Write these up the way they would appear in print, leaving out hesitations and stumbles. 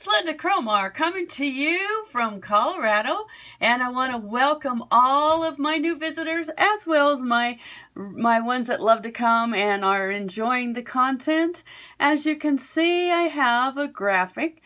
it's Lynda Cromar coming to you from Colorado, and I want to welcome all of my new visitors as well as my ones that love to come and are enjoying the content. As you can see, I have a graphic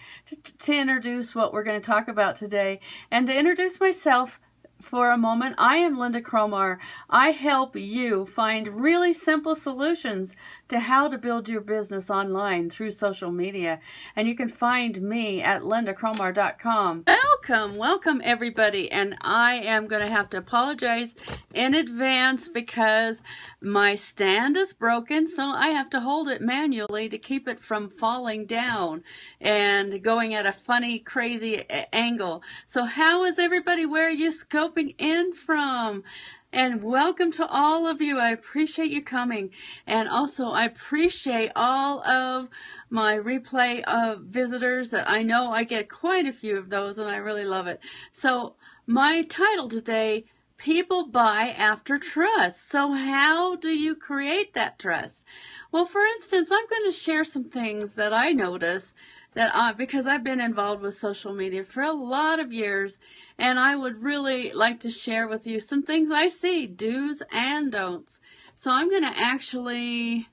to introduce what we're going to talk about today, and to introduce myself for a moment. I am Lynda Cromar. I help you find really simple solutions to how to build your business online through social media. And you can find me at lindacromar.com. Welcome everybody. And I am going to have to apologize in advance because my stand is broken, so I have to hold it manually to keep it from falling down and going at a funny, crazy angle. So how is everybody? Where are you scoping in from? And welcome to all of you. I appreciate you coming. And also I appreciate all of my replay visitors. That I know I get quite a few of those, and I really love it. So my title today, People Buy After Trust. So how do you create that trust? Well, for instance, I'm going to share some things that I notice that because I've been involved with social media for a lot of years, and I would really like to share with you some things I see, do's and don'ts. So I'm going to actually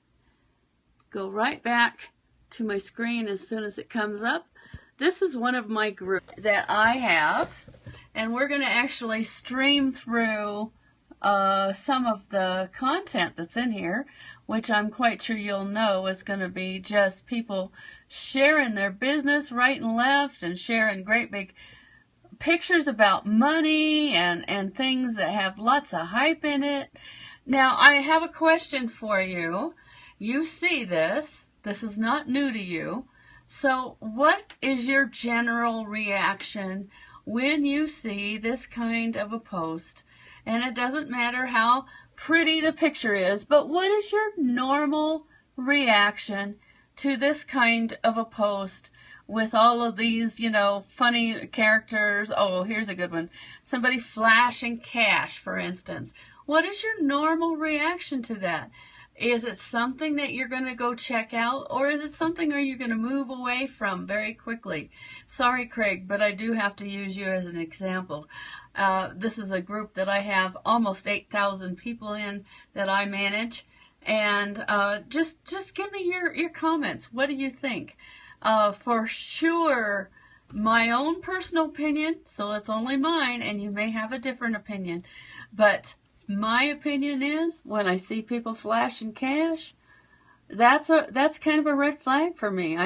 go right back to my screen as soon as it comes up. This is one of my groups that I have, and we're going to actually stream through some of the content that's in here, which I'm quite sure you'll know is going to be just people sharing their business right and left and sharing great big pictures about money and things that have lots of hype in it. Now, I have a question for you. You see this. This is not new to you. So what is your general reaction when you see this kind of a post? And it doesn't matter how pretty the picture is, but what is your normal reaction to this kind of a post with all of these, funny characters? Oh, here's a good one. Somebody flashing cash, for instance. What is your normal reaction to that? Is it something that you're going to go check out, or is it something are you going to move away from very quickly? Sorry, Craig, but I do have to use you as an example. This is a group that I have almost 8,000 people in that I manage, and just give me your comments. What do you think? For sure, my own personal opinion, so it's only mine, and you may have a different opinion, but my opinion is when I see people flashing cash, that's kind of a red flag for me.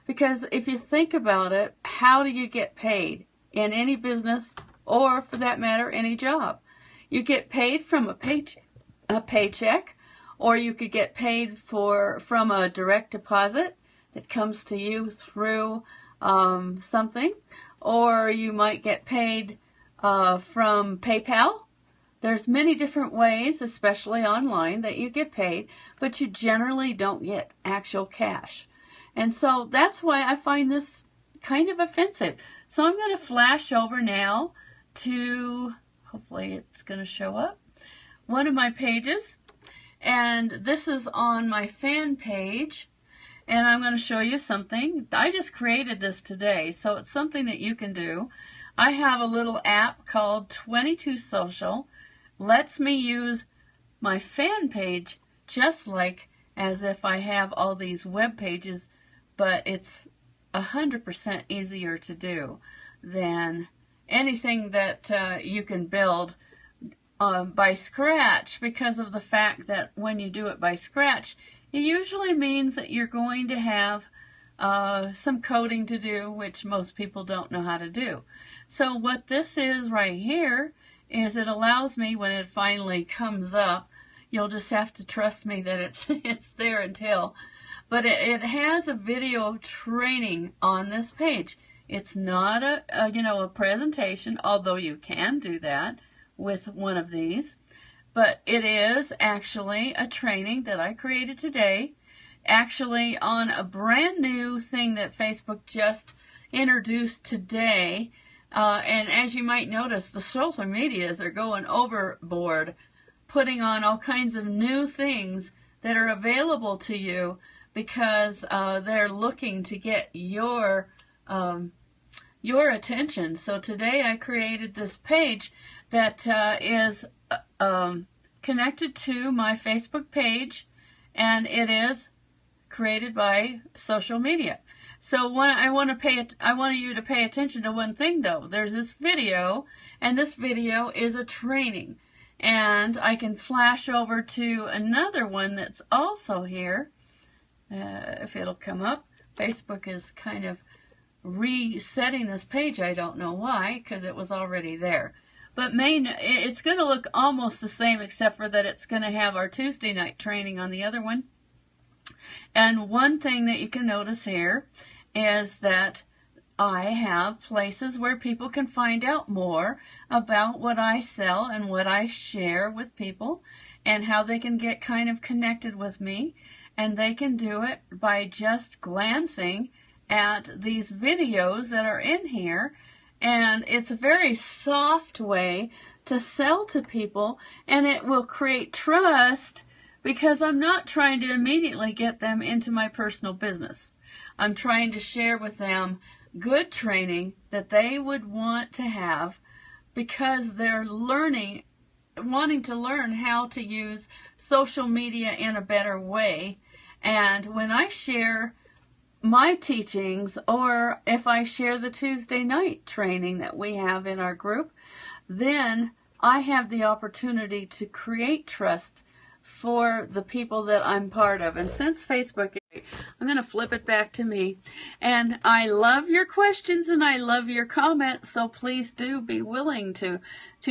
Because if you think about it, how do you get paid in any business, or for that matter, any job? You get paid from a paycheck, or you could get paid from a direct deposit that comes to you through something, or you might get paid from PayPal. There's many different ways, especially online, that you get paid, but you generally don't get actual cash. And so that's why I find this kind of offensive. So I'm going to flash over now to, hopefully it's going to show up, one of my pages. And this is on my fan page. And I'm going to show you something. I just created this today, so it's something that you can do. I have a little app called 22 Social. Lets me use my fan page just like as if I have all these web pages, but it's 100% easier to do than anything that you can build by scratch, because of the fact that when you do it by scratch, it usually means that you're going to have some coding to do, which most people don't know how to do. So what this is right here is it allows me, when it finally comes up, you'll just have to trust me that it's there until, but it has a video training on this page. It's not a presentation, although you can do that with one of these, but it is actually a training that I created today, actually on a brand new thing that Facebook just introduced today. And as you might notice, the social medias are going overboard, putting on all kinds of new things that are available to you because they're looking to get your your attention. So today I created this page that is connected to my Facebook page, and it is created by social media. So I want you to pay attention to one thing though. There's this video, and this video is a training. And I can flash over to another one that's also here. If it'll come up. Facebook is kind of resetting this page. I don't know why, because it was already there. But it's going to look almost the same, except for that it's going to have our Tuesday night training on the other one. And one thing that you can notice here is that I have places where people can find out more about what I sell and what I share with people, and how they can get kind of connected with me. And they can do it by just glancing at these videos that are in here. And it's a very soft way to sell to people, and it will create trust, because I'm not trying to immediately get them into my personal business. I'm trying to share with them good training that they would want to have, because they're wanting to learn how to use social media in a better way. And when I share my teachings, or if I share the Tuesday night training that we have in our group, then I have the opportunity to create trust for the people that I'm part of. And since Facebook, I'm going to flip it back to me. And I love your questions and I love your comments, so please do be willing to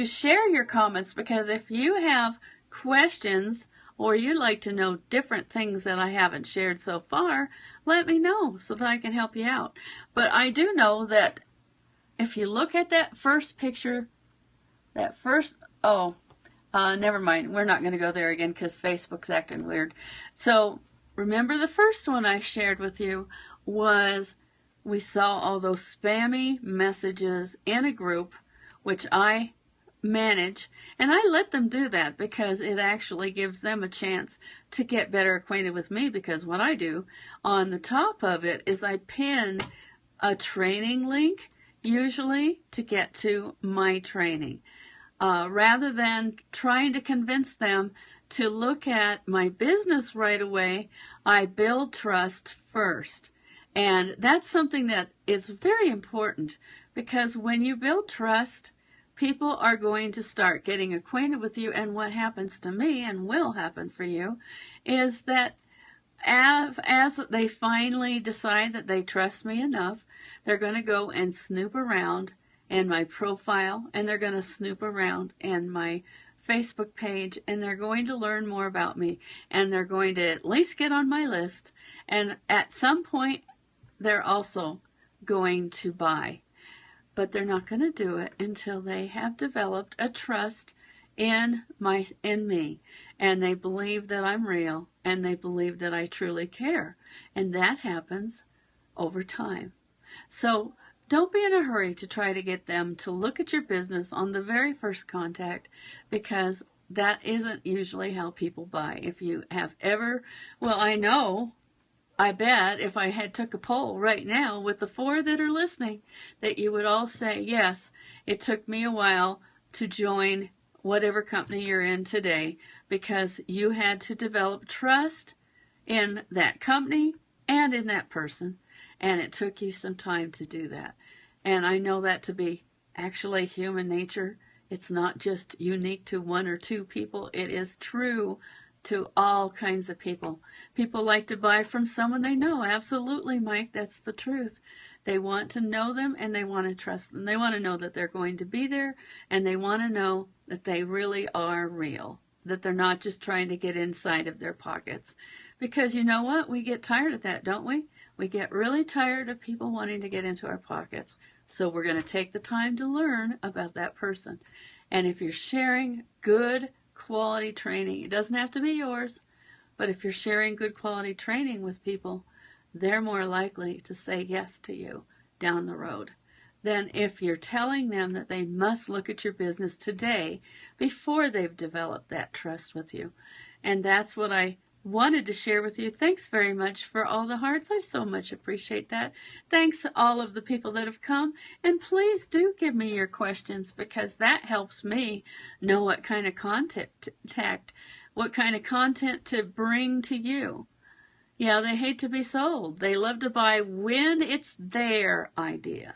share your comments, because if you have questions or you'd like to know different things that I haven't shared so far, let me know so that I can help you out. But I do know that if you look at that first picture, never mind. We're not going to go there again because Facebook's acting weird. So remember, the first one I shared with you was we saw all those spammy messages in a group, which I manage, and I let them do that because it actually gives them a chance to get better acquainted with me. Because what I do on the top of it is I pin a training link, usually to get to my training. Rather than trying to convince them to look at my business right away, I build trust first. And that's something that is very important, because when you build trust, people are going to start getting acquainted with you. And what happens to me, and will happen for you, is that as they finally decide that they trust me enough, they're going to go and snoop around in my profile, and they're going to snoop around in my Facebook page, and they're going to learn more about me, and they're going to at least get on my list, and at some point they're also going to buy. But they're not going to do it until they have developed a trust in me, and they believe that I'm real, and they believe that I truly care. And that happens over time. So don't be in a hurry to try to get them to look at your business on the very first contact, because that isn't usually how people buy. If you have ever, I bet if I had took a poll right now with the 4 that are listening, that you would all say, yes, it took me a while to join whatever company you're in today, because you had to develop trust in that company and in that person, and it took you some time to do that. And I know that to be actually human nature. It's not just unique to 1 or 2 people. It is true to all kinds of people. People like to buy from someone they know. Absolutely, Mike, that's the truth. They want to know them, and they want to trust them. They want to know that they're going to be there, and they want to know that they really are real, that they're not just trying to get inside of their pockets. Because you know what? We get tired of that, don't we? We get really tired of people wanting to get into our pockets. So we're going to take the time to learn about that person. And if you're sharing good quality training, it doesn't have to be yours, but if you're sharing good quality training with people, they're more likely to say yes to you down the road than if you're telling them that they must look at your business today before they've developed that trust with you. And that's what I wanted to share with you. Thanks very much for all the hearts. I so much appreciate that. Thanks to all of the people that have come. And please do give me your questions, because that helps me know what kind of what kind of content to bring to you. Yeah, they hate to be sold. They love to buy when it's their idea.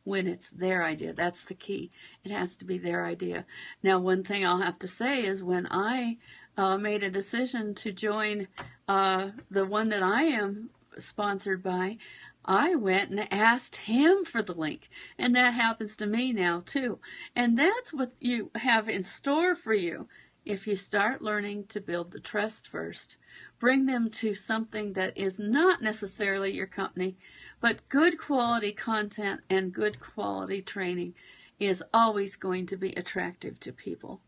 When it's their idea. That's the key. It has to be their idea. Now, one thing I'll have to say is when I made a decision to join the one that I am sponsored by, I went and asked him for the link. And that happens to me now, too. And that's what you have in store for you. If you start learning to build the trust first, bring them to something that is not necessarily your company, but good quality content and good quality training is always going to be attractive to people.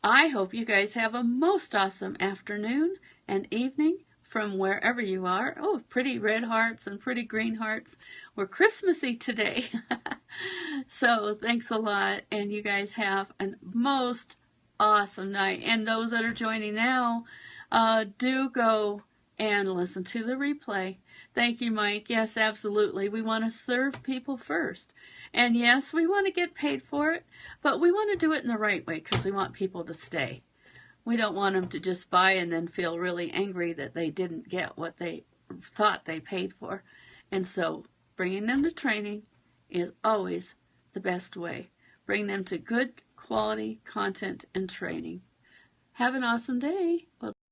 I hope you guys have a most awesome afternoon and evening from wherever you are. Oh, pretty red hearts and pretty green hearts. We're Christmassy today. So thanks a lot, and you guys have a most awesome night. And those that are joining now, do go and listen to the replay. Thank you, Mike. Yes, absolutely. We want to serve people first. And yes, we want to get paid for it, but we want to do it in the right way because we want people to stay. We don't want them to just buy and then feel really angry that they didn't get what they thought they paid for. And so bringing them to training is always the best way. Bring them to good quality content and training. Have an awesome day. Well,